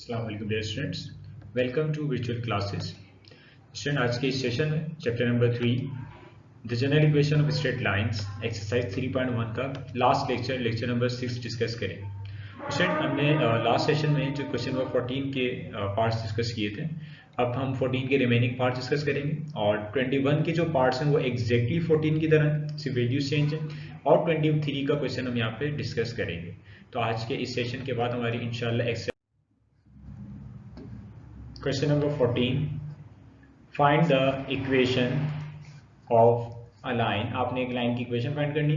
अस्सलाम वालेकुम dear students, welcome to virtual classes. Student, आज के इस सेशन में chapter number 3 the general equation of straight lines exercise 3.1 का लास्ट लेक्चर नंबर 6 डिस्कस करें। स्टूडेंट, हमने लास्ट सेशन में जो क्वेश्चन नंबर 14 के पार्ट्स डिस्कस किए थे, अब हम 14 के रिमेनिंग पार्ट्स डिस्कस करेंगे और 21 के जो पार्ट्स हैं वो एग्जैक्टली 14 की तरह सिर्फ वैल्यूज चेंज है और 23 का क्वेश्चन हम यहाँ पे डिस्कस करेंगे। तो आज के इस सेशन के बाद हमारी इंशाल्लाह question number 14, find the equation of a line. आपने एक लाइन की इक्वेशन फाइंड करनी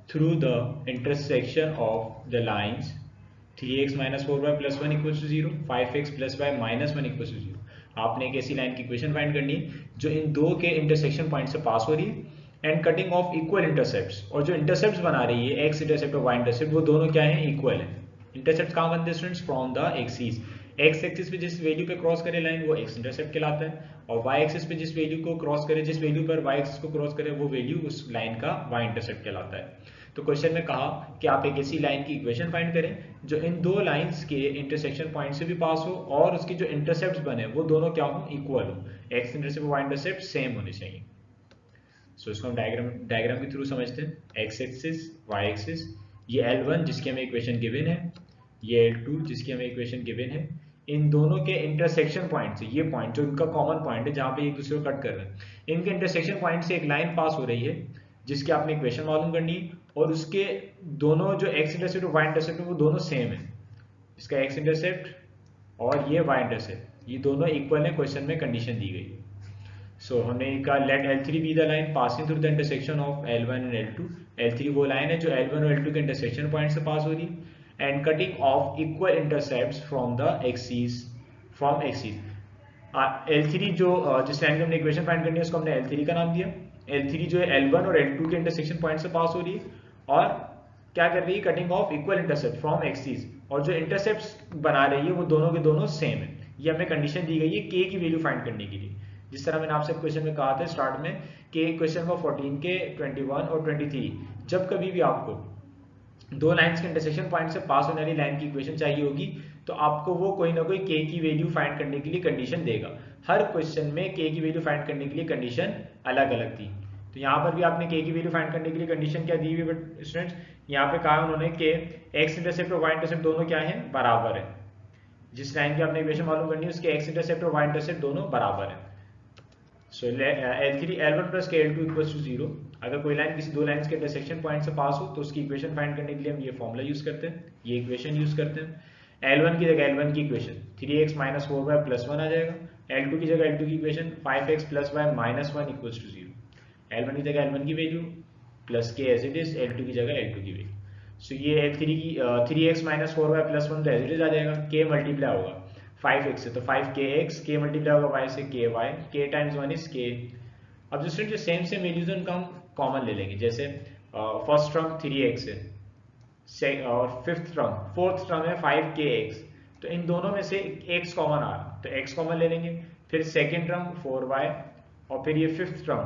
through the intersection of the lines 3x minus 4y plus 1 equal to 0, 5x plus y minus 1 equal to 0। आपने एक ऐसी लाइन की इक्वेशन फाइंड करनी जो इन दो के इंटरसेक्शन पॉइंट से पास हो रही है and cutting of equal intercepts, और जो इंटरसेप्ट्स बना रही है x इंटरसेप्ट और y इंटरसेप्ट, वो दोनों क्या है, इक्वल है। इंटरसेप्ट कहाँ बनते हैं students? From the axis. X axis पे जिस वैल्यू पे क्रॉस करे लाइन वो एक्स इंटरसेप्ट कहलाता है, और वाई एक्सिस पे जिस वैल्यू को क्रॉस करे, जिस वैल्यू पर वाई एक्सिस को क्रॉस करे, वो वैल्यू उस लाइन का वाई इंटरसेप्ट कहलाता है। तो क्वेश्चन में कहा कि आप एक ऐसी लाइन की इक्वेशन फाइंड करें जो इन दो लाइंस के इंटरसेक्शन पॉइंट से भी पास हो और उसके जो इंटरसेप्ट्स बने वो दोनों क्या हो, इक्वल हो, एक्स इंटरसेप्ट और वाई इंटरसेप्ट सेम होने चाहिए। सो इसको हम डायग्राम के थ्रू समझते हैं। एक्स एक्सिस, वाई एक्सिस, ये L1 जिसकी हमें इक्वेशन गिवन है, ये L2 जिसकी हमें इक्वेशन गिवन है। इन दोनों के इंटरसेक्शन पॉइंट से, ये पॉइंट जो इनका कॉमन पॉइंट है जहां पे एक दूसरे को कट कर रहे हैं, इनके इंटरसेक्शन पॉइंट से एक लाइन पास हो रही है जिसकी आपने इक्वेशन मालूम करनी है, और उसके दोनों जो एक्स इंटरसेप्ट और वाई इंटरसेप्ट है वो दोनों सेम है। इसका एक्स इंटरसेप्ट और ये वाई इंटरसेप्ट, ये दोनों इक्वल है, क्वेश्चन में कंडीशन दी गई। सो हमने कहा let L3 be the line passing through the intersection of L1 and L2। L3 वो लाइन है जो L1 और L2 के इंटरसेक्शन पॉइंट से पास हो रही है and cutting of equal intercepts from the axis, from axis. L3 जो जिस लाइन की हमने इक्वेशन फाइंड करनी है उसको हमने L3 का नाम दिया। L3 जो है L1 और L2 के इंटरसेक्शन पॉइंट से पास हो रही है और क्या कर रही है, cutting of equal intercept from axis, और जो इंटरसेप्ट्स बना रही है वो दोनों के दोनों सेम है। ये हमें कंडीशन दी गई है k की वैल्यू फाइंड करने के लिए। जिस तरह मैंने आपसे क्वेश्चन में कहा था स्टार्ट में कि क्वेश्चन नंबर 14 के 21 और 23, जब कभी भी आपको दो लाइंस के इंटरसेक्शन पॉइंट से पास होने वाली लाइन की इक्वेशन चाहिए होगी तो आपको वो कोई ना कोई k की वैल्यू फाइंड करने के लिए कंडीशन देगा। हर क्वेश्चन में k की वैल्यू फाइंड करने के लिए कंडीशन अलग अलग थी। तो यहाँ पर भी आपने k की वैल्यू फाइंड करने के लिए कंडीशन क्या दी हुई है स्टूडेंट्स? यहाँ पे कहा उन्होंने कि x इंटरसेप्ट और y इंटरसेप्ट दोनों क्या है, बराबर है। जिस लाइन की आपने इक्वेशन मालूम करनी है उसके x इंटरसेप्ट और y इंटरसेप्ट दोनों बराबर है। सो L3 L1 प्लस के L2 इक्वल्स टू 0। अगर कोई लाइन किसी दो लाइंस के इंटरसेक्शन पॉइंट से पास हो तो उसकी इक्वेशन फाइंड करने के लिए हम ये फॉर्मूला यूज करते हैं, ये इक्वेशन यूज करते हैं। L1 की जगह L1 की equation 3x minus 4y plus 1 आ जाएगा। L2 की जगह L2 की equation 5x plus y minus 1 equals to 0। L1 की जगह L1 की value plus K as it is, L2 की जगह L2 की वैल्यू। सो ये L3 की 3x माइनस 4y प्लस 1 तो एज इट इज आ जाएगा, k मल्टीप्लाई होगा 5x से तो 5kx, k मल्टीप्लाई होगा y से ky, k times 1 is k। अब जो स्टूडेंट जो सेम वैल्यूज उनका हम कॉमन ले लेंगे, जैसे फर्स्ट टर्म 3x है और फोर्थ टर्म है 5kx, तो इन दोनों में से x कॉमन आ रहा तो x कॉमन ले लेंगे। फिर सेकेंड टर्म 4y और फिर ये फिफ्थ टर्म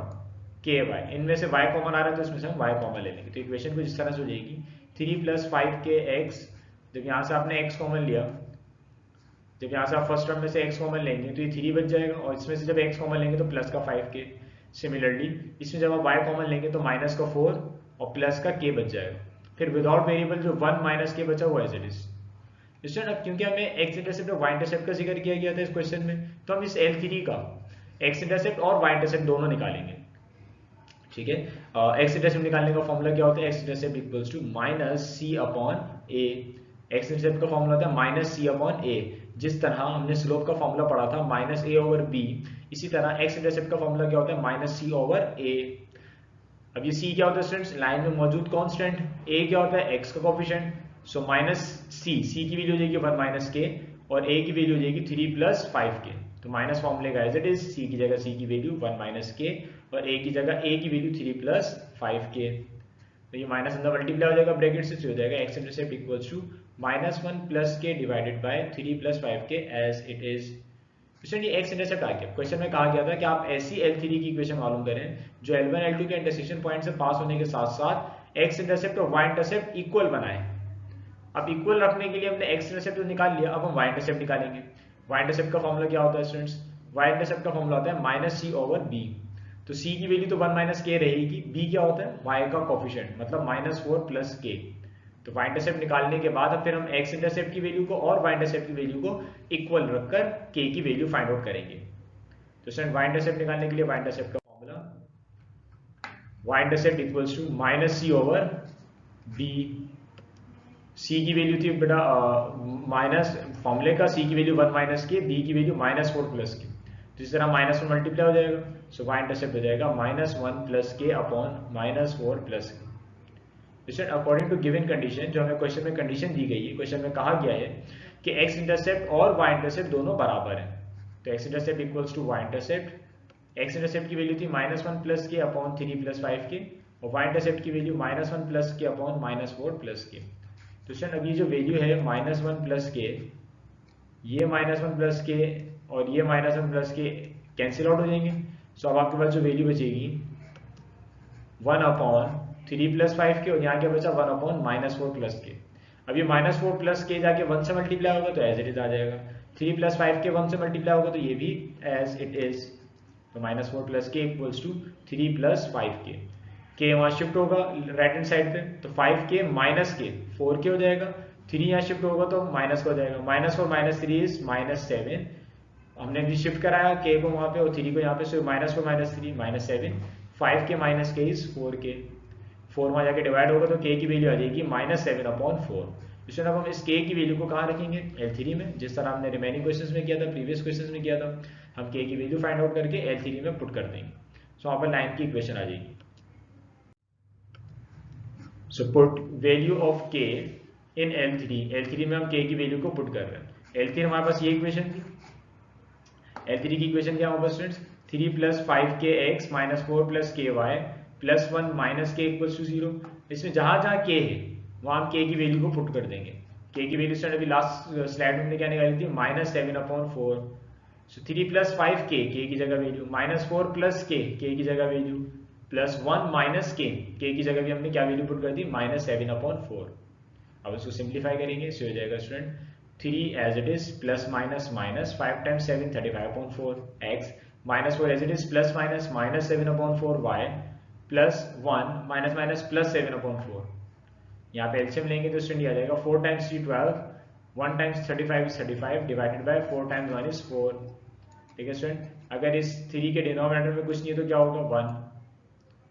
ky, इनमें से y कॉमन आ रहा है तो इसमें से हम y कॉमन ले लेंगे। तो इक्वेशन कुछ इस तरह से हो जाएगी 3 प्लस 5kx। जब यहाँ से आपने x कॉमन लिया, जब यहाँ से आप फर्स्ट टर्म में से x कॉमन लेंगे तो ये 3 बच जाएगा, और इसमें से जब x कॉमन लेंगे तो प्लस का 5k। सिमिलरली इसमें जब आप y कॉमन लेंगे तो माइनस का 4 और प्लस का k बच जाएगा। फिर विदाउट वेरिएबल जो 1 माइनस के बचा हुआ एज इट इज। स्टूडेंट अब क्योंकि हमें x इंटरसेप्ट और y इंटरसेप्ट का जिक्र किया गया था इस क्वेश्चन में, तो हम इस L3 का x इंटरसेप्ट और y इंटरसेप्ट दोनों निकालेंगे। ठीक है, x इंटरसेप्ट निकालने का फॉर्मूला क्या होता है, x intercept equals to minus C upon A. x intercept का फॉर्मूला होता है माइनस सी अपॉन ए। जिस तरह हमने स्लोप का फॉर्मूला पढ़ा था माइनस ए ओवर बी, इसी तरह x इंटरसेप्ट का फॉर्मूला क्या होता है, माइनस सी ओवर ए। अब ये c क्या होता है स्टूडेंट्स, लाइन में मौजूद कांस्टेंट। a क्या होता है, x का कोएफिशिएंट। सो माइनस c की वैल्यू हो जाएगी 1 माइनस के, और a की वैल्यू हो जाएगी 3 प्लस 5k। तो माइनस फॉर्मूले का एज इट इज, c की जगह c की वैल्यू 1 माइनस के और a की जगह a की वैल्यू 3 प्लस 5k। तो ये माइनस अंदर मल्टीप्लाई हो जाएगा ब्रैकेट से, हो जाएगा x intercept equals to minus 1 plus k divided by 3 plus 5k as it is. ये x इंटरसेप्ट आ गया। क्वेश्चन में कहा गया था कि आप ऐसी L3 की इक्वेशन मालूम करें जो L1 L2 के इंटरसेक्शन पॉइंट से पास होने के साथ साथ x इंटरसेप्ट और y इंटरसेप्ट इक्वल बनाए। अब इक्वल रखने के लिए हमने एक्स इंटरसेप्ट तो निकाल लिया, अब हम वाई इंटरसेप्ट निकालेंगे। वाई इंटरसेप्ट का फॉर्मूला क्या होता है स्टूडेंट्स? वाई इंटरसेप्ट का फॉर्मूला होता है माइनस सी ओवर बी। तो सी की वैल्यू तो 1 माइनस के रहेगी, बी क्या होता है? वाई का कोफिशिएंट, मतलब -4 प्लस के। तो वाई इंटरसेप्ट निकालने के बाद अब फिर हम एक्स इंटरसेप्ट की वैल्यू को और वाई इंटरसेप्ट की वैल्यू को इक्वल रखकर के की वैल्यू फाइंड आउट करेंगे। तो स्टूडेंट वाई इंटरसेप्ट निकालने के लिए वाई इंटरसेप्ट का formula Y intercept equals to minus C over B. सी की वैल्यू थी बेटा माइनस फॉर्मूले का, सी की वैल्यू 1 माइनस के, बी की वैल्यू -4 प्लस के। तो इस तरह -1 मल्टीप्लाई हो जाएगा, सो वाई इंटरसेप्ट हो जाएगा -1 प्लस के अपॉन -4 प्लस के। अकॉर्डिंग टू गिवन कंडीशन, जो हमें क्वेश्चन में कंडीशन दी गई है, क्वेश्चन में कहा गया है कि एक्स इंटरसेप्ट और वाई इंटरसेप्ट दोनों बराबर हैं। तो X intercept equals to Y intercept. X intercept की वैल्यू थी -1 प्लस के अपॉन 3 प्लस 5 के, और वाई इंटरसेप्ट की वैल्यू -1 प्लस के अपॉन -4 प्लस के। तो स्टूडेंट अब ये जो वैल्यू है -1 प्लस के, ये -1 प्लस के और ये -1 प्लस के कैंसिल आउट हो जाएंगे। सो अब आपके पास जो वैल्यू बचेगी 1 अपॉन 3 प्लस 5 के, और यहाँ क्या बचा 1 अपॉन -4 प्लस के। अब ये -4 प्लस के जाके 1 से मल्टीप्लाई होगा तो एज इट इज आ जाएगा। 3 प्लस 5 के 1 से मल्टीप्लाई होगा तो ये भी एज इट इज। तो -4 प्लस के इक्वल्स टू 3 प्लस 5 के वहाँ शिफ्ट होगा राइट हैंड साइड पे, तो 5 के माइनस के 4 के हो जाएगा। 3 यहाँ शिफ्ट होगा तो माइनस का हो जाएगा, -4 -3 इज -7। हमने भी शिफ्ट कराया के को वहाँ पे और 3 को यहाँ पे, सो -4 -3 -7। 5 के माइनस के इज 4 के, 4 वहाँ जाके डिवाइड होगा तो के की वैल्यू आ जाएगी -7/4। इसमें अब हम इस के की वैल्यू को कहाँ रखेंगे? L3 में, जिस तरह हमने रिमेनिंग क्वेश्चंस में किया था, प्रीवियस क्वेश्चंस में किया था। हम के की वैल्यू फाइंड आउट करके L3 में पुट कर देंगे। सो वहाँ पर लाइन की इक्वेशन आ जाएगी। सो पुट वैल्यू ऑफ के इन L3 में हम के की वैल्यू को पुट कर रहे हैं। L3 हमारे पास ये इक्वेशन थी। L3 की इक्वेशन क्या होगा students? 3 plus 5k x -4 plus के वाई प्लस 1 माइनस के इक्वल्स टू 0। इसमें जहां जहां के है वहां हम के की वैल्यू को पुट कर देंगे। के की वैल्यू स्टूडेंट अभी लास्ट स्लाइड में हमने क्या निकाली थी? -7/4। सो 3 प्लस 5k के की जगह वैल्यू, -4 प्लस के की जगह वैल्यू, प्लस 1 माइनस के की जगह भी हमने क्या वैल्यू पुट कर दी? -7/4। अब इसको सिंप्लीफाई करेंगे, इससे हो जाएगा student 3 as it is plus minus minus 5 times 7 35/4 x -4 as it is plus minus -7/4 y plus 1 minus minus plus 7/4। यहाँ पे एलसीएम लेंगे तो स्टूडेंट आ जाएगा 4 times 3 12, 1 times 35 is 35 divided by 4 times 1 is 4। ठीक है स्टूडेंट, अगर इस 3 के डिनोमिनेटर में कुछ नहीं है तो क्या होगा? 1।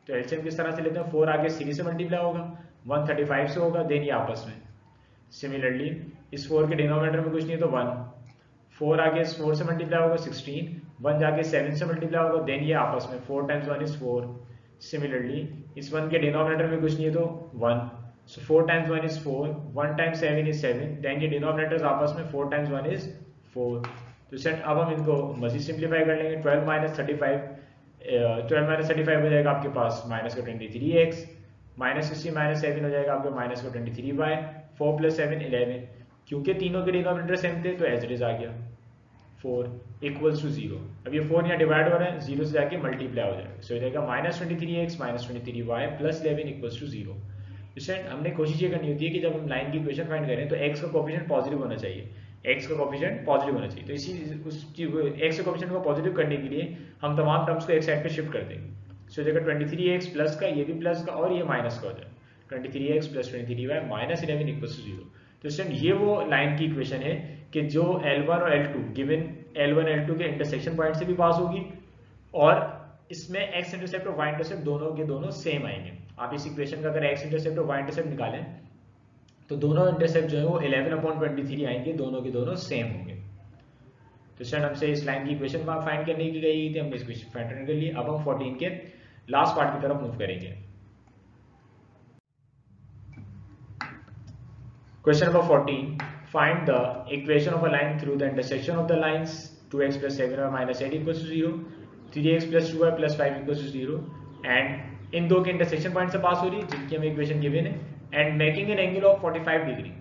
तो एलसीएम किस तरह से लेते हैं? 4 आगे 3 से मल्टीप्लाई होगा, 1 35 से होगा, देन ये आपस में। सिमिलरली इस 4 के डिनोमिनेटर में कुछ नहीं है तो 1, 4 आगे 4 से मल्टीप्लाई होगा 16, 1 जाके 7 से मल्टीप्लाई होगा, देन ये आपस में 4 टाइम्स 1 इज 4। सिमिलरली इस 1 के डिनोमिनेटर में कुछ नहीं है तो 1, so 4 times 1 is 4, 1 times 7 is 7, then ये डिनोमिनेटर्स आपस में 4 टाइम्स 1 इज 4। तो सेट अब हम इनको मजीद सिंप्लीफाई कर लेंगे। 12 माइनस 35 हो जाएगा आपके पास -23x, -16 -7 हो जाएगा आपके -23y, 4 प्लस 7 11। क्योंकि तीनों के डिनोमिनेटर सेम थे तो एज इट इज आ गया 4 इक्वल्स टू 0। अब ये 4 यहाँ डिवाइड हो रहा है, 0 से जाके मल्टीप्लाई हो जाएगा, सो हो जाएगा -23x -23y plus 11 equals to 0। Student हमने कोशिश ये करनी होती है कि जब हम लाइन की इक्वेशन फाइंड करें तो x का कोफिशिएंट पॉजिटिव होना चाहिए, x का कोफिशिएंट पॉजिटिव होना चाहिए। तो इसी x का कोफिशिएंट को पॉजिटिव करने के लिए हम तमाम टर्म्स को एक साइड पे शिफ्ट कर देंगे। सो जगह 23x प्लस का, ये भी प्लस का और ये माइनस का हो जाएगा, 23x plus 23y minus 11 equals to 0। तो स्टूडेंट ये वो लाइन की इक्वेशन है कि जो L1 और L2 गिवन L1 L2 के इंटरसेक्शन पॉइंट से भी पास होगी, और इसमें x इंटरसेप्ट और y इंटरसेप्ट दोनों के दोनों सेम आएंगे। आप इस इक्वेशन का अगर x इंटरसेप्ट और y इंटरसेप्ट निकालें तो दोनों इंटरसेप्ट जो है वो 11/23 आएंगे, दोनों के दोनों सेम होंगे। तो स्टूडेंट हमसे इस लाइन की इक्वेशन फाइंड करने की गई थी, हमने इस इक्वेशन फाइंड कर ली। अब हम 14 के लास्ट पार्ट की तरफ मूव करेंगे। Question number 14, find the equation of a line through the intersection of the lines 2x + 7y - 8 equals to 0, 3x + 2y + 5 equals to 0 and इन दो के इंटरसेक्शन पॉइंट से पास हो रही है जिनकी हमें इक्वेशन गिवन है, and making an angle of 45 degree.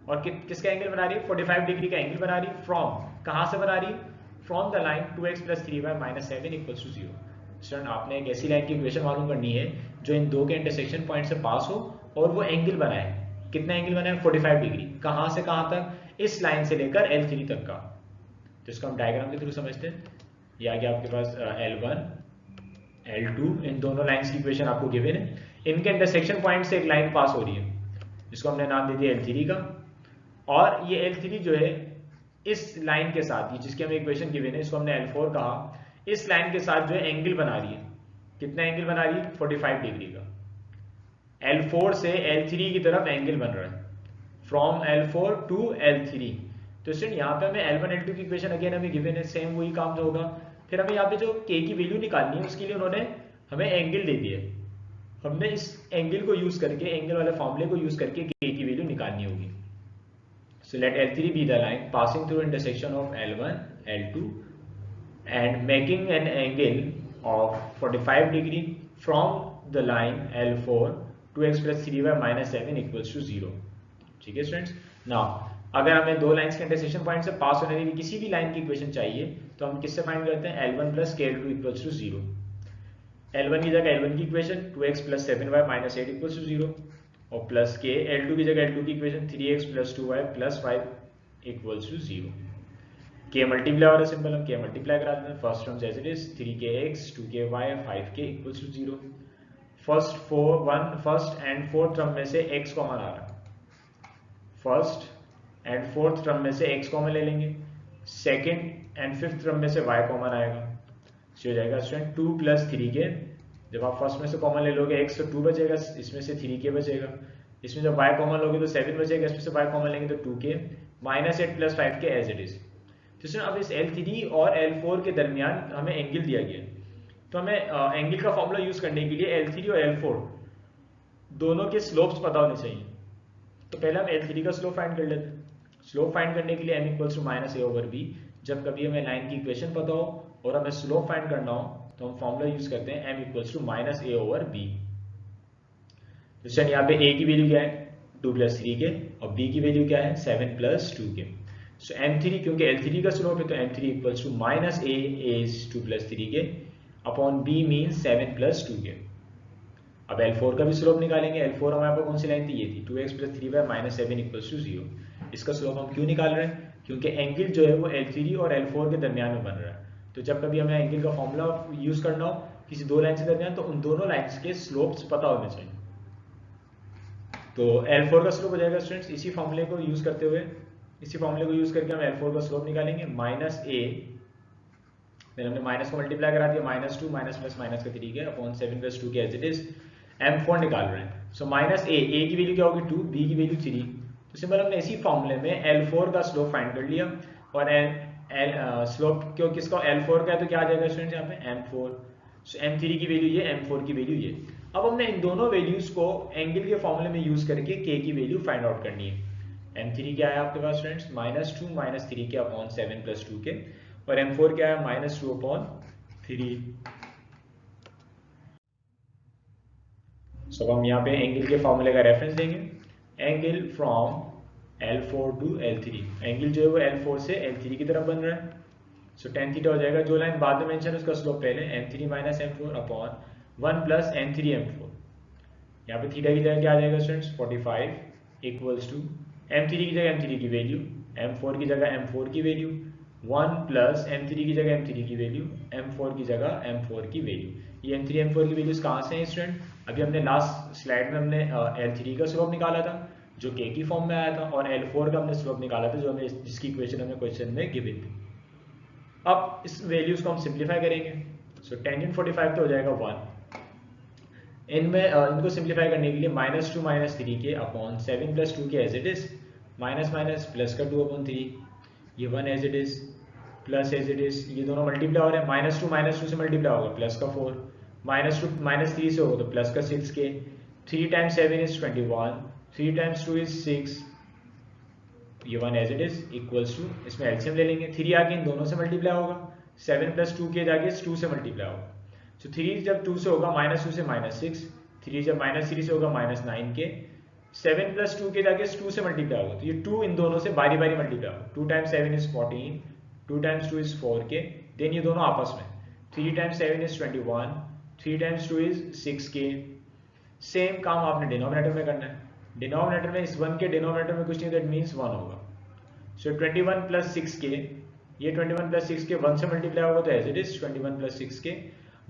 और किसका एंगल बना रही है? 45 डिग्री का एंगल बना रही है। फ्रॉम, कहां से बना रही है? From the line 2x + 3y - 7 equals to 0। Student आपने एक ऐसी लाइन की इक्वेशन मालूम करनी है जो इन दो के इंटरसेक्शन पॉइंट से पास हो और वो एंगल बनाए। कितना एंगल बना है 45 डिग्री, कहाँ से कहाँ तक, इस लाइन से लेकर L3 तक का। तो इसको हम डायग्राम के थ्रू समझते हैं। ये आ गया आपके पास L1 L2, इन दोनों लाइंस की इक्वेशन आपको गिवन है, इनके इंटरसेक्शन पॉइंट से एक लाइन पास हो रही है जिसको हमने नाम दे दिया L3 का, और ये L3 जो है इस लाइन के साथ, ये जिसकी हमें इक्वेशन गिवन है इसको हमने L4 कहा, इस लाइन के साथ जो है एंगल बना रही है। कितना एंगल बना रही है 45 डिग्री का। L4 से L3 की तरफ एंगल बन रहा है, फ्रॉम L4 टू L3। तो स्टूडेंट यहाँ पे हमें L1 L2 की इक्वेशन अगेन हमें गिवन है, सेम वही काम जो होगा। फिर हमें यहाँ पे जो k की वैल्यू निकालनी है उसके लिए उन्होंने हमें एंगल दे दिया, हमने इस एंगल को यूज करके, एंगल वाले फॉर्मूले को यूज करके k की वैल्यू निकालनी होगी। So let L3 be the line passing through intersection of L1, L2 and making an angle of 45 degree from the line L4 2x plus 3y minus 7 equals to 0। ठीक है students. Now अगर हमें दो lines के intersection point से पास होने वाली किसी भी लाइन की इक्वेशन चाहिए तो हम किससे फाइंड करते हैं, L1 plus KL2 equals to 0। L1 की जगह L1 की equation 2x plus 7y minus 8 equals to 0, और प्लस के L2 की जगह L2 की equation 3x plus 2y plus 5 equals to 0। k multiply हो रहा है सिंपल, हम k मल्टीप्लाई करा देते हैं। First terms as it is 3kx 2ky 5k equals to 0। First and fourth term में से x कॉमन आ रहा है, फर्स्ट एंड फोर्थ टर्म में से x कॉमन ले लेंगे, सेकेंड एंड फिफ्थ टर्म में से y कॉमन आएगा। हो जाएगा स्टूडेंट 2 plus 3k, जब आप फर्स्ट में से कॉमन ले लोगे x तो 2 बचेगा, इसमें से 3k बचेगा, इसमें जब y कॉमन लोगे तो 7 बचेगा, इसमें से y कॉमन लेंगे तो 2k minus 8 plus 5k as it is. तो अब इस L3 और L4 के दरमियान हमें एंगल दिया गया, तो हमें एंगल का फॉर्मूला यूज करने के लिए L3 और L4 दोनों के स्लोप्स पता होने चाहिए। तो पहले हम L3 का स्लोप फाइंड कर लेते हैं। स्लोप फाइंड करने के लिए m equals to minus A over B. जब कभी हमें लाइन की इक्वेशन पता हो और हमें स्लोप फाइंड करना हो तो हम फॉर्मूला यूज करते हैं m equals to minus A over B. तो यहाँ पे a की वैल्यू क्या है 2 plus 3k और b की वैल्यू क्या है 7 plus 2k। सो m3 क्योंकि L3 का स्लोप है तो m3 equals to minus a is 2 plus 3k upon b means 7 plus 2k। अब L4 का भी स्लोप निकालेंगे। L4 हमारे पास कौन सी लाइन थी, ये थी 2x plus 3y minus 7 equals to 0। इसका स्लोप हम क्यों निकाल रहे हैं, क्योंकि एंगल जो है वो L3 और L4 के दरमियान में बन रहा है। तो जब कभी हमें एंगल का फॉर्मूला यूज करना हो किसी दो लाइन के दरमियान तो उन दोनों लाइंस के स्लोप्स पता होने चाहिए। तो L4 का स्लोप हो जाएगा स्टूडेंट्स, इसी फॉर्मूले को यूज करते हुए, इसी फॉर्मूले को यूज करके हम L4 का स्लोप निकालेंगे माइनस ए, फिर हमने माइनस को मल्टीप्लाई करा दिया, माइनस 2 माइनस प्लस माइनस का 3k upon 7 plus 2k as it is. M4 निकाल रहे हैं। सो माइनस ए की वैल्यू क्या होगी 2, b की वैल्यू 3। तो सिंपल हमने इसी फॉर्मूले में L4 का स्लोप फाइंड कर लिया और स्लोप क्यों किसका L4 का है तो क्या आ जाएगा स्टूडेंट्स यहाँ पे M4। सो M3 की वैल्यू ये, M4 की वैल्यू ये। अब हमने इन दोनों वैल्यूज को एंगल के फॉर्मूले में यूज करके k की वैल्यू फाइंड आउट करनी है। M3 क्या है आपके पास students minus 2 minus 3k upon 7 plus 2k, और M4 क्या है माइनस 2 अपॉन 3। सो हम यहाँ पे एंगल के फॉर्मूले का रेफरेंस देंगे, angle from L4 to L3। Angle जो है वो L4 से L3 की तरफ बन रहा है। सो tan थीटा हो जाएगा, जो लाइन बाद में मेंशन है उसका स्लोप पहले m3 minus m4 upon 1 plus n3 m4। यहाँ पे थीटा की जगह क्या आ जाएगा स्टूडेंट्स 45 इक्वल्स टू m3 की जगह m3 की वैल्यू, m4 की जगह m4 की वैल्यू, 1 प्लस m3 की जगह m3 की वैल्यू, m4 की जगह m4 की वैल्यू। ये m3 m4 की वैल्यूज कहाँ से हैं स्टूडेंट, अभी हमने लास्ट स्लाइड में हमने L3 का स्लोप निकाला था जो k की फॉर्म में आया था, और L4 का हमने स्लोप निकाला था जो हमें जिसकी इक्वेशन हमें क्वेश्चन में गिवन थी। अब इस वैल्यूज को हम सिंप्लीफाई करेंगे। सो टेंजेंट 45 तो हो जाएगा 1, इनमें इनको सिंप्लीफाई करने के लिए minus 2 minus 3k upon 7 plus 2k as it is, minus minus plus का 2 अपॉन 3, ये 1 as it is, plus as it is, ये दोनों मल्टीप्लाई हो रहे हैं, माइनस 2 से मल्टीप्लाई होगा प्लस का 4, माइनस 2 माइनस 3 से होगा तो प्लस का 6k, 3 times 7 is 21, 3 times 2 is 6, ये 1 as it is equals to, इसमें एलसीएम ले लेंगे, 3 आगे इन दोनों से मल्टीप्लाई होगा, 7 प्लस 2k जाके 2 से मल्टीप्लाई होगा। सो 3 जब 2 से होगा माइनस 2 से माइनस 6, 3 जब माइनस 3 से होगा माइनस 9k, 7 प्लस 2k जाके 2 से मल्टीप्लाई होगा, तो ये 2 इन दोनों से बारी बारी मल्टीप्लाई होगा, 2 times 7 is 14, 2 times 2 is 4k, then ये दोनों आपस में 3 times 7 is 21, 3 times 2 is 6k। Same काम आपने डिनोमिनेटर में करना है, डिनोमिनेटर में इस 1 के डिनोमिनेटर में कुछ नहीं, दैट मीन्स 1 होगा। सो 21 प्लस 6 के, ये 21 प्लस 6 के 1 से मल्टीप्लाई होगा तो एज इट इज 21 प्लस 6 के।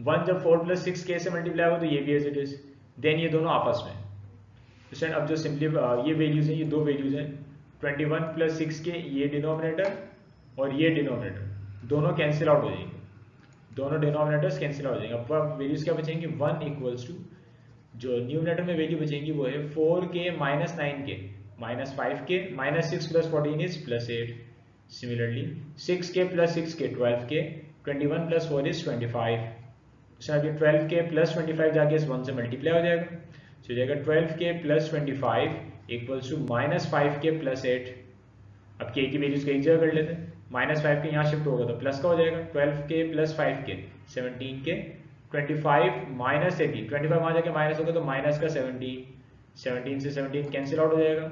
1 जब 4 प्लस 6 के से मल्टीप्लाई होगा तो ये भी एज इट इज, देन ये दोनों आपस में। तो अब जो सिंपली ये वैल्यूज हैं, ये दो वैल्यूज हैं 21 प्लस 6 के, ये डिनोमिनेटर और ये डिनोमिनेटर दोनों कैंसिल आउट हो जाएंगे, दोनों डिनोमिनेटर्स कैंसिल आउट हो जाएंगे। अब वैल्यूज क्या बचेंगे, 1 इक्वल्स टू, जो न्यूमिनेटर में वैल्यू बचेंगी वो है 4 के माइनस 9 के माइनस 5 के minus 6 plus 14 is plus 8। Similarly 6 के प्लस 6 के 12 के, 21 प्लस 4 इज 25। सो आगे 12 के प्लस 25 जाके इस 1 से मल्टीप्लाई हो जाएगा, सो जाएगा 12 के प्लस 25 इक्वल्स टू माइनस 5 के प्लस 8। अब के की वैल्यूज कई जगह कर लेते हैं, माइनस 5 के यहाँ शिफ्ट होगा तो प्लस का हो जाएगा, 12 के प्लस 5 के 17 के, 25 माइनस 18, 25 वहाँ जाके माइनस होगा तो माइनस का 17, 17 से 17 कैंसिल आउट हो जाएगा,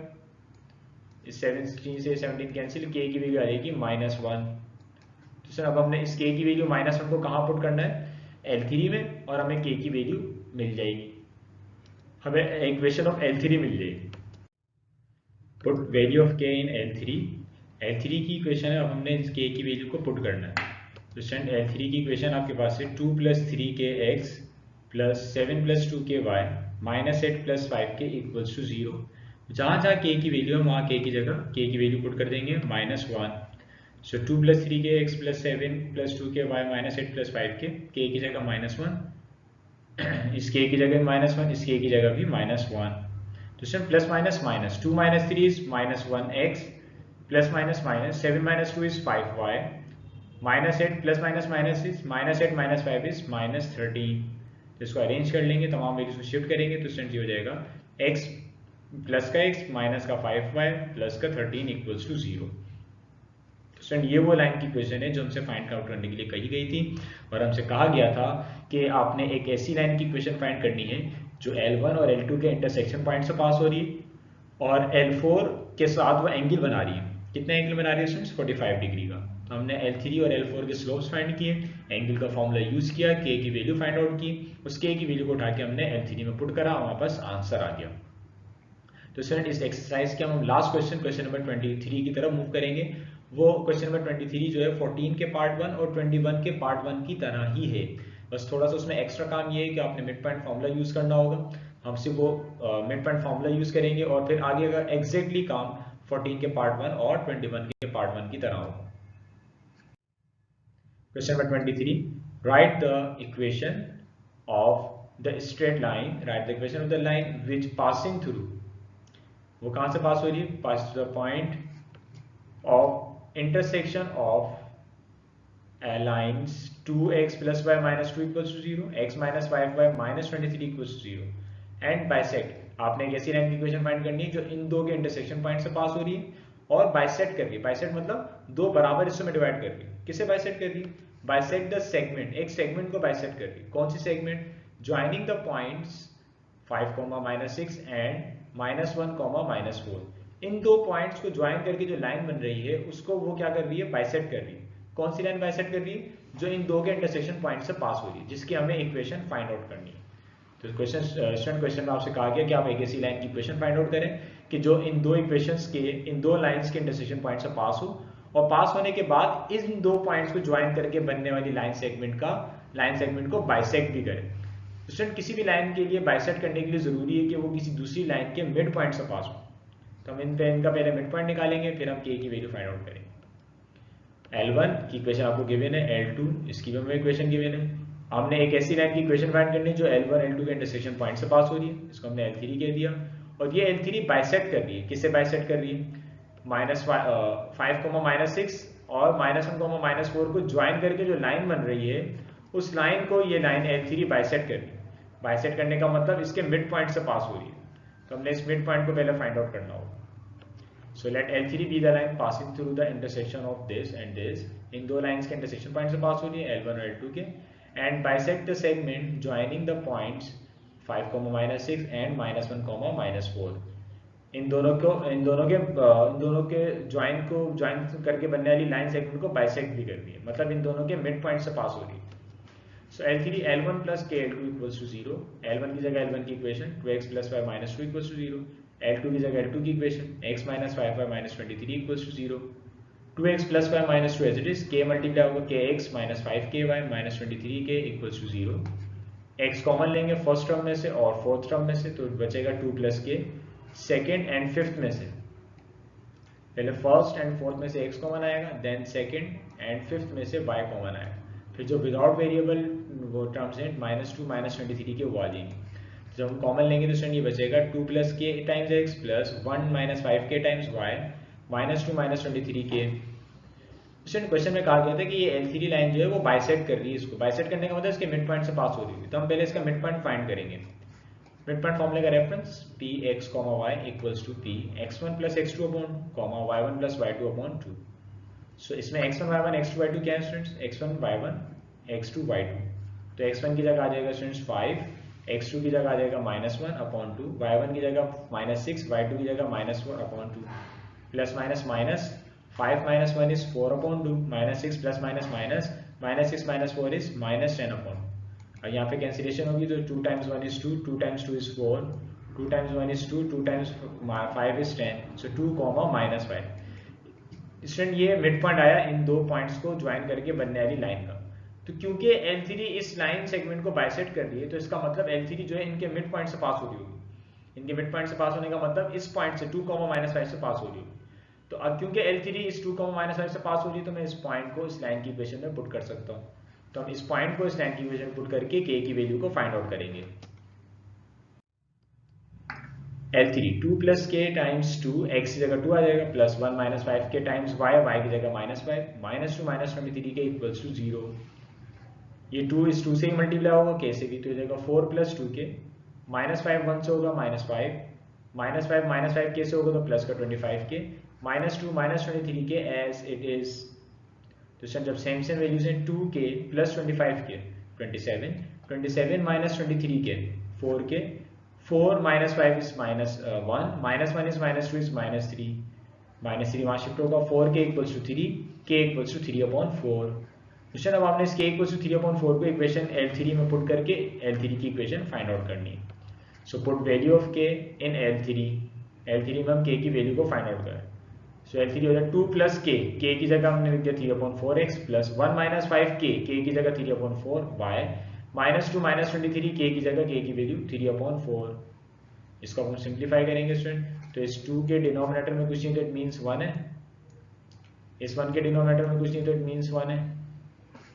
इस 17 से 17 कैंसिल, के की वैल्यू आ जाएगी -1। तो सर अब हमने इस के की वैल्यू -1 को कहाँ पुट करना है, L3 में, और हमें के की वैल्यू मिल जाएगी, हमें इक्वेशन ऑफ L3 मिल जाएगी। पुट वैल्यू ऑफ के इन L3 की इक्वेशन है, अब हमने इस के की वैल्यू को पुट करना है। तो स्टूडेंट L3 की इक्वेशन आपके पास है 2 प्लस 3 के एक्स प्लस 7 प्लस 2 के वाई माइनस 8 प्लस 5 के इक्वल्स टू 0। जहाँ जहाँ के की वैल्यू है वहाँ के की जगह के की वैल्यू पुट कर देंगे -1। सो 2 प्लस 3 के एक्स प्लस 7 प्लस 2 के वाई माइनस 8 प्लस 5 के की जगह -1, इस के की जगह -1, इस के की जगह भी -1। तो sir plus minus minus 2 minus 3 is -1x plus minus minus 7 minus 2 is 5y -8 plus minus minus is -8 minus 5 is -13। तो इसको अरेंज कर लेंगे, तमाम वैल्यूज को शिफ्ट करेंगे तो स्टूडेंट ये हो जाएगा x प्लस का x माइनस का 5y प्लस का 13 इक्वल्स टू 0। तो स्टूडेंट ये वो लाइन की इक्वेशन है जो हमसे फाइंड आउट करने के लिए कही गई थी, और हमसे कहा गया था कि आपने एक ऐसी लाइन की इक्वेशन फाइंड करनी है जो L1 और L2 के इंटरसेक्शन पॉइंट से पास हो रही है और L4 के साथ वो एंगल बना रही है। कितना एंगल बना रही है स्टूडेंट्स, 45 डिग्री का। तो हमने L3 और L4 के स्लोप्स फाइंड किए, एंगल का फॉर्मूला यूज किया, के की वैल्यू फाइंड आउट की, उस के की वैल्यू को उठा के हमने L3 में पुट करा, हमारे पास आंसर आ गया। तो स्टूडेंट इस एक्सरसाइज के हम लास्ट क्वेश्चन नंबर 23 की तरफ मूव करेंगे। वो क्वेश्चन नंबर 23 जो है 14 के पार्ट 1 और 21 के पार्ट 1 की तरह ही है, बस थोड़ा सा उसमें एक्स्ट्रा काम ये है कि आपने मिड पॉइंट फॉर्मूला यूज करना होगा। हम सिर्फ वो मिड पॉइंट फॉर्मूला यूज करेंगे और फिर आगे का एग्जैक्टली काम 14 के पार्ट 1 और 21 के पार्ट 1 की तरह होगा। Question number 23. Write the equation of the straight line. Write the equation of the line which passing through. वो कहाँ से पास हो रही है, pass to the point of intersection of lines 2x plus y minus 2 equals to 0, x minus 5y minus 23 equals to 0 and bisect. आपने एक ऐसी line की इक्वेशन फाइंड करनी है जो इन दो के इंटरसेक्शन पॉइंट से पास हो रही है और बाइसेक्ट कर रही है। बाइसेक्ट मतलब दो बराबर हिस्सों में डिवाइड कर रही है। किसे बाइसेक्ट कर रही है, बाइसेक्ट द सेगमेंट, एक सेगमेंट को बाइसेक्ट कर रही है। कौन सी segment, joining the points 5, -6 and -1, -4। इन दो पॉइंट्स को ज्वाइन करके जो लाइन बन रही है उसको वो क्या कर रही है, बाइसेक्ट कर रही है। कौन सी लाइन बाइसेक्ट कर रही है, जो इन दो के इंटरसेक्शन पॉइंट से पास हो रही है, जिसकी हमें इक्वेशन फाइंड आउट करनी है। तो क्वेश्चन में आपसे कहा गया कि आप एक ऐसी लाइन की इक्वेशन फाइंड आउट करें कि जो इन दो इक्वेशंस के, इन दो लाइंस के इंटरसेक्शन पॉइंट से पास हो, और पास होने के बाद इन दो पॉइंट्स को ज्वाइन करके बनने वाली लाइन सेगमेंट को बाइसेक्ट भी करें। तो स्टूडेंट किसी भी लाइन के लिए बाइसेक्ट करने के लिए जरूरी है कि वो किसी दूसरी लाइन के मिड पॉइंट से पास हो। तो हम इनका पहले मिड पॉइंट निकालेंगे, फिर हम के की वैल्यू फाइंड आउट करेंगे। L1 की इक्वेशन आपको गिवन है, L2 इसकी भी हमें इक्वेशन गिवन है। हमने एक ऐसी लाइन की इक्वेशन फाइंड करनी है जो L1 L2 के इंटरसेक्शन पॉइंट से पास हो रही है, इसको हमने L3 कह दिया। और ये L3 बाइसेक्ट कर रही है, किससे बाइसेक्ट कर रही है, -5, -6 और -1, -4 को ज्वाइन करके जो लाइन बन रही है उस लाइन को ये लाइन L3 बाइसेक्ट कर रही है। बाइसेक्ट करने का मतलब इसके मिड पॉइंट से पास हो रही है, तो हमने इस मिड पॉइंट को पहले फाइंड आउट करना होगा। So let L3 be the line passing through the intersection of this and this. इन दो लाइंस के इंटरसेक्शन पॉइंट से पास हो रही है, L1 और L2 के, and bisect the segment joining the points 5, -6 and -1, -4. इन दोनों के ज्वाइन करके बनने वाली लाइन सेगमेंट को बाइसेक्ट भी कर रही है, मतलब इन दोनों के मिड पॉइंट से पास हो रही है। So L3 L1 plus K L2 equals to 0. L1 की जगह L1 की equation 2x plus y minus 2 equals to 0. L2 की जगह L2 की equation, x minus 5y minus 23 equals to 0, 2x plus y minus 2 as it is, k multiply होगा kx minus 5ky minus 23k equals to 0, x common लेंगे first term में से और fourth term में से, तो बचेगा 2 plus k, second and fifth में से, पहले फर्स्ट एंड फोर्थ में से x कॉमन आएगा, देन सेकेंड एंड फिफ्थ में से y कॉमन आएगा, फिर जो विदाउट वेरिएबल वो टर्म्स हैं -2 माइनस 23 के वो आ जाएंगे। जब हम कॉमन लेंगे तो स्टूडेंट ये बचेगा 2 plus K times X plus 1 minus 5k times Y -2 minus 23k। Student question में कहा गया था कि ये L3 लाइन जो है वो बाइसेक्ट कर रही है, इसको बाइसेक्ट करने का मतलब इसके मिड पॉइंट से पास हो रही है, तो हम पहले इसका मिड पॉइंट फाइंड करेंगे। मिड पॉइंट फॉर्मूले का reference px, y equals to p x1 plus x2 upon y1 plus y2 upon 2। So इसमें x1 y1 x2 y2 क्या है students, x1 y1 x2 y2, तो x1 की जगह आ जाएगा स्टूडेंट्स 5, x2 की जगह आ जाएगा -1 अपॉन 2, y1 की जगह -6, y2 की जगह -1 upon 2, plus minus minus 5 minus 1 is 4 upon 2, -6 plus minus minus -6 minus 4 is -10 upon, और यहाँ पे कैंसिलेशन होगी तो 2 times 1 is 2, 2 times 2 is 4, 2 times 1 is 2, 2 times 5 is 10, so 2 -5। Student ये मिड पॉइंट आया इन दो पॉइंट्स को ज्वाइन करके बनने वाली लाइन का। तो क्योंकि L3 इस लाइन सेगमेंट को बाइसेक्ट कर रही है, तो इसका मतलब L3 जो है इनके मिड पॉइंट से पास हो रही होगी। इनके मिड पॉइंट से पास होने का मतलब इस पॉइंट से 2, -5 से पास हो रही होगी। तो अब क्योंकि L3 इस 2, -5 से पास हो रही है, तो मैं इस पॉइंट को इस लाइन की इक्वेशन में पुट कर सकता हूँ। तो हम इस पॉइंट को इस लाइन की इक्वेशन में पुट करके k की वैल्यू को फाइंड आउट करेंगे। L3 2 plus k times 2, x की जगह 2 आ जाएगा, plus 1 minus 5k times y, y की जगह -5, -2 माइनस 23k इक्वल्स टू 0। ये 2 इस 2 से ही मल्टीप्लाई होगा, k से भी, तो ये जाएगा 4 प्लस 2k, -5 1 से होगा -5, -5 5k से होगा तो प्लस का 25k, -2 minus 23k as it is. तो सर जब सेम वैल्यूज हैं 2k plus 25k 27 minus 23k 4k, 4 minus 5 is -1, -1 is -2 is -3, -3 वहाँ शिफ्ट होगा, 4k equals to 3, k equals to 3 upon 4। Question अब आपने इस k इक्वल्स टू 3 अपॉन 4 को equation L3 में पुट करके L3 की इक्वेशन फाइंड आउट करनी है। So put value of k in L3 में हम k की वैल्यू को फाइंड आउट करें। सो L3 हो जाएगा 2 प्लस k की जगह हमने लिख दिया 3 upon 4x plus 1 minus 5k की जगह 3 अपॉन 4 y, -2 माइनस 23 k की जगह k की वैल्यू 3 अपॉन 4। इसको हम सिंप्लीफाई करेंगे स्टूडेंट, तो इस 2 के डिनोमिनेटर में कुछ नहीं तो इट मीन्स 1 है, इस 1 के डिनोमिनेटर में कुछ नहीं तो इट मीन्स 1 है।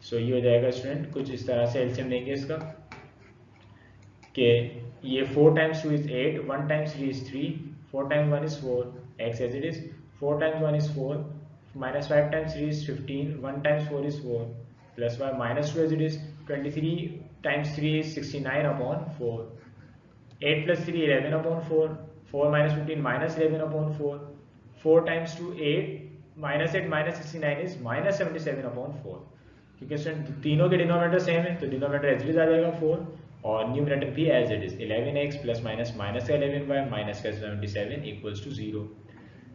सो ये हो जाएगा स्टूडेंट कुछ इस तरह से एलसीएम लेंगे इसका कि ये 4 times 2 is 8, 1 times 3 is 3, 4 times 1 is 4, x as it is, 4 times 1 is 4, -5 times 3 is 15, 1 times 4 is 4, plus y -2 as it is, 23 times 3 is 69 upon 4, 8 plus 3 11 upon 4, 4 minus 15 -11 upon 4, 4 times 2 8, -8 -69 is -77 upon 4। क्योंकि तीनों के denominator same है तो denominator as it is आ जाएगा 4 और numerator भी as it is 11x plus minus का 11y माइनस का 77 इक्वल्स टू 0।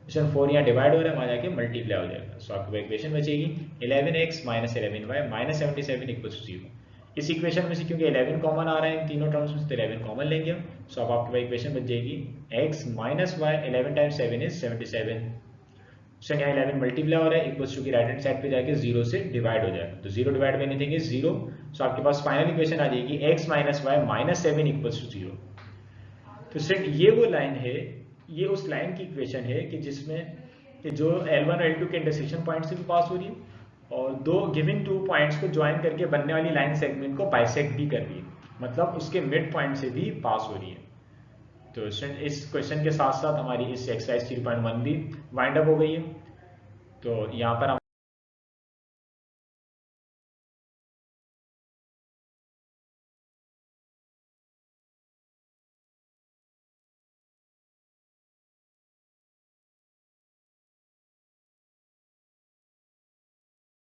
क्वेश्चन 4 यहाँ डिवाइड हो रहा है, वहाँ जाके मल्टीप्लाई हो जाएगा। सो आपको इक्वेशन बचेगी 11x minus 11y minus 77 equals to 0। इस इक्वेशन में से क्योंकि 11 कॉमन आ रहा है इन तीनों टर्म्स में, तो 11 कॉमन लेंगे हम। सो अब आपके पास इक्वेशन बच जाएगी x minus y 11 times 7 is 77। So यहाँ 11 मल्टीप्लाई हो रहा है, इक्वल्स टू की राइट हैंड साइड पे जाके 0 से डिवाइड हो जाएगा, तो 0 divide by anything is 0। So आपके पास फाइनल इक्वेशन आ जाएगी x minus y minus 7 equals to 0। तो सेट ये वो लाइन है, ये उस लाइन की इक्वेशन है कि जिसमें कि जो L1 और L2 के इंटरसेक्शन पॉइंट से भी पास हो रही है और दो गिवन 2 पॉइंट्स को ज्वाइन करके बनने वाली लाइन सेगमेंट को बाइसेक्ट भी कर रही है, मतलब उसके मिड पॉइंट से भी पास हो रही है। तो इस क्वेश्चन के साथ साथ हमारी इस एक्सरसाइज 3.1 भी वाइंड अप हो गई है। तो यहाँ पर